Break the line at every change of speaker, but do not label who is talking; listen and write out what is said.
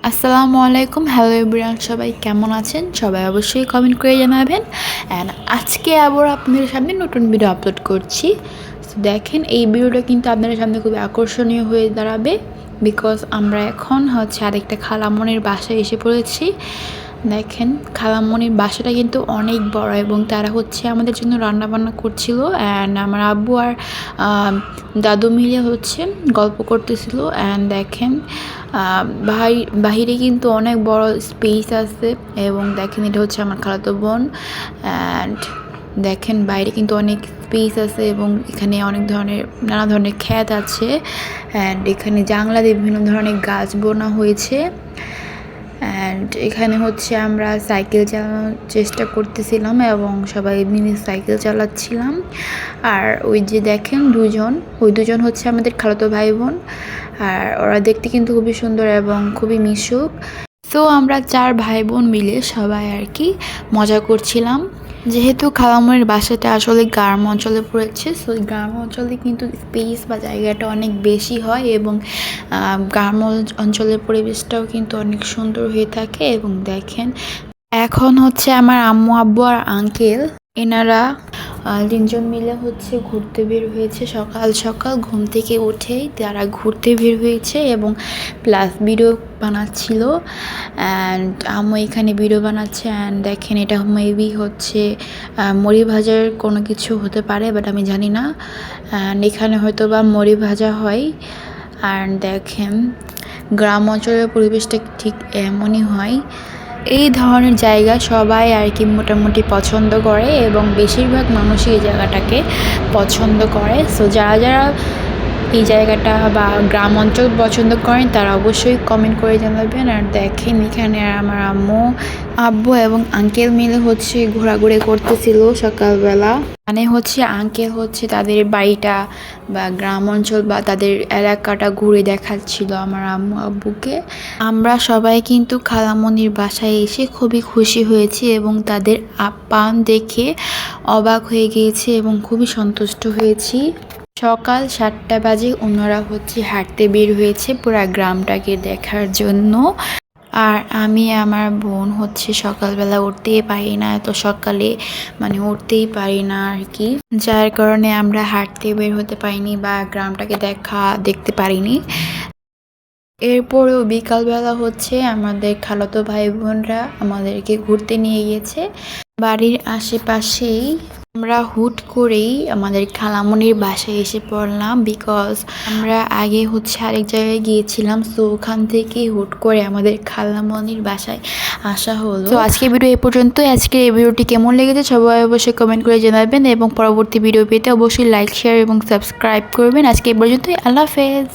আসসালামু আলাইকুম, hello everyone, সবাই কেমন আছেন? সবাই অবশ্যই কমেন্ট করে জানাবেন। অ্যান্ড আজকে আবার আপনাদের সামনে নতুন ভিডিও আপলোড করছি। তো দেখেন, এই ভিডিওটা কিন্তু আপনাদের সামনে খুবই আকর্ষণীয় হয়ে দাঁড়াবে, বিকজ আমরা এখন আরেকটা খালামণির বাসায় এসে পড়েছি। দেখেন, খালামণির বাসাটা কিন্তু অনেক বড় এবং তারা আমাদের জন্য রান্নাবান্না করছিল। অ্যান্ড আমার আব্বু আর দাদু মিলে গল্প করতেছিল। অ্যান্ড দেখেন, বাহিরে কিন্তু অনেক বড় স্পেস আছে এবং দেখেন, এটা আমার খালাতো বোন। অ্যান্ড দেখেন, বাইরে কিন্তু অনেক স্পেস আছে এবং এখানে নানা ধরনের ক্ষেত আছে। অ্যান্ড এখানে জানলা দিয়ে বিভিন্ন ধরনের গাছ বোনা হয়েছে। অ্যান্ড এখানে আমরা সাইকেল চালানোর চেষ্টা করতেছিলাম এবং সবাই মিনি সাইকেল চালাচ্ছিলাম। আর ওই যে দেখেন, ওই দুজন আমাদের খালাতো ভাই বোন। আর ওরা দেখতে কিন্তু খুবই সুন্দর এবং খুবই মিশুক। তো আমরা 4 ভাই বোন মিলে সবাই মজা করছিলাম। যেহেতু খালামণির বাসাটা আসলে গ্রাম অঞ্চলে পড়েছে, সো গ্রাম অঞ্চলে কিন্তু স্পেস বা জায়গাটা অনেক বেশি হয় এবং গ্রাম অঞ্চলের পরিবেশটাও কিন্তু অনেক সুন্দর হয়ে থাকে। এবং দেখেন, এখন আমার আম্মু, আব্বু আর আঙ্কেল, এনারা 3 জন মিলে ঘুরতে বের হয়েছে। সকাল সকাল ঘুম থেকে উঠেই তারা ঘুরতে বের হয়েছে এবং প্লাস ভিডিও বানাচ্ছিল। অ্যান্ড আম্মু এখানে ভিডিও বানাচ্ছে। অ্যান্ড দেখেন, এটা মেবি মুড়ি ভাজার কোনো কিছু হতে পারে, বাট আমি জানি না। অ্যান্ড এখানে হয়তো বা মুড়ি ভাজা হয়। আর দেখেন, গ্রাম অঞ্চলের পরিবেশটা ঠিক এমনই হয়। এই ধরনের জায়গা সবাই মোটামুটি পছন্দ করে এবং বেশিরভাগ মানুষই এই জায়গাটাকে পছন্দ করে। সো যারা যারা এই জায়গাটা বা গ্রাম অঞ্চল পছন্দ করেন তারা অবশ্যই কমেন্ট করে জানাবেন। আর দেখেন, এখানে আমার আব্বু এবং আঙ্কেল মিলে ঘোরাঘুরি করতেছিল সকালবেলা। মানে আঙ্কেল তাদের বাড়িটা বা গ্রাম অঞ্চল বা তাদের এলাকাটা ঘুরে দেখাচ্ছিল আমার আম্মু আব্বুকে। আমরা সবাই কিন্তু খালামণির বাসায় এসে খুবই খুশি হয়েছি এবং তাদের আপ্যায়ন দেখে অবাক হয়ে গিয়েছি এবং খুবই সন্তুষ্ট হয়েছি। সকাল 7টা বাজে ওনারা হাঁটতে বের হয়েছে পুরা গ্রামটাকে দেখার জন্য। আর আমি আমার বোন সকালবেলা উঠতেই পারি না, এত সকালে উঠতেই পারি না যার কারণে আমরা হাঁটতে বের হতে পারিনি বা গ্রামটাকে দেখতে পারিনি। এরপরেও বিকালবেলা আমাদের খালাতো ভাই বোনরা আমাদেরকে ঘুরতে নিয়ে গিয়েছে বাড়ির আশেপাশেই। আমরা হুট করেই আমাদের খালামণির বাসায় এসে পড়লাম, বিকজ আমরা আগে আরেক জায়গায় গিয়েছিলাম। সো ওখান থেকে হুট করে আমাদের খালামণির বাসায় আসা হলো। তো আজকে ভিডিও এ পর্যন্ত। আজকে এই ভিডিওটি কেমন লেগেছে সবাই অবশ্যই কমেন্ট করে জানাবেন এবং পরবর্তী ভিডিও পেতে অবশ্যই লাইক, শেয়ার এবং সাবস্ক্রাইব করবেন। আজকে এই পর্যন্তই। আল্লাহ হাফেজ।